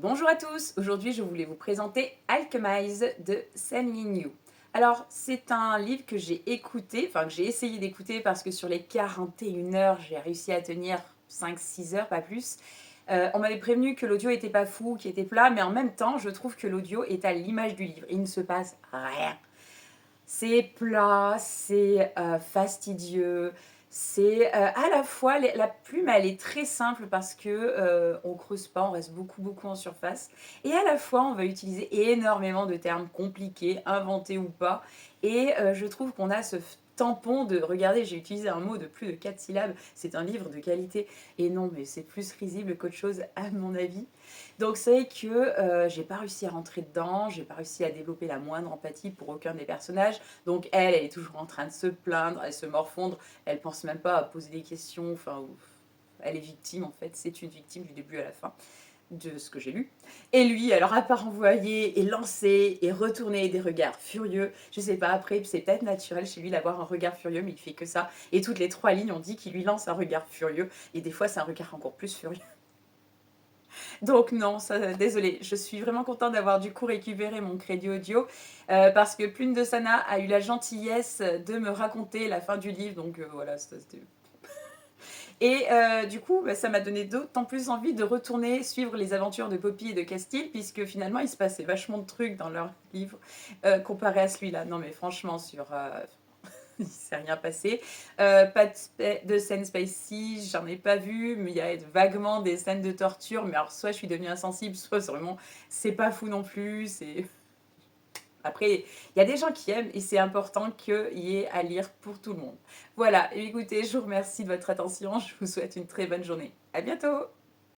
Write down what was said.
Bonjour à tous, aujourd'hui je voulais vous présenter Alchemize de Sen Lin Yu. Alors c'est un livre que j'ai écouté, enfin que j'ai essayé d'écouter parce que sur les 41 heures j'ai réussi à tenir 5-6 heures, pas plus. On m'avait prévenu que l'audio était pas fou, qu'il était plat, mais en même temps je trouve que l'audio est à l'image du livre, il ne se passe rien. C'est plat, c'est fastidieux, c'est à la fois, la plume elle est très simple parce que on creuse pas, on reste beaucoup en surface. Et à la fois, on va utiliser énormément de termes compliqués, inventés ou pas. Et je trouve qu'on a ce tampon de, regardez, j'ai utilisé un mot de plus de 4 syllabes, c'est un livre de qualité. Et non, mais c'est plus risible qu'autre chose à mon avis. Donc c'est vrai que j'ai pas réussi à rentrer dedans, j'ai pas réussi à développer la moindre empathie pour aucun des personnages. Donc elle est toujours en train de se plaindre, elle se morfondre, elle pense même pas à poser des questions, enfin elle est victime en fait, c'est une victime du début à la fin de ce que j'ai lu. Et lui, alors à part envoyer et lancer et retourner des regards furieux, je sais pas, après c'est peut-être naturel chez lui d'avoir un regard furieux, mais il fait que ça. Et toutes les 3 lignes, on dit qu'il lui lance un regard furieux, et des fois c'est un regard encore plus furieux. Donc non, ça, désolée, je suis vraiment contente d'avoir du coup récupéré mon crédit audio parce que Plume de Sana a eu la gentillesse de me raconter la fin du livre, donc voilà, c'était... Et du coup, bah, ça m'a donné d'autant plus envie de retourner suivre les aventures de Poppy et de Castile, puisque finalement, il se passait vachement de trucs dans leur livre comparé à celui-là. Non mais franchement, sur... il s'est rien passé. Pas de scène spicy, j'en ai pas vu, mais il y a vaguement des scènes de torture. Mais alors, soit je suis devenue insensible, soit vraiment, c'est pas fou non plus. C'est... Après, il y a des gens qui aiment et c'est important qu'il y ait à lire pour tout le monde. Voilà, et écoutez, je vous remercie de votre attention. Je vous souhaite une très bonne journée. À bientôt!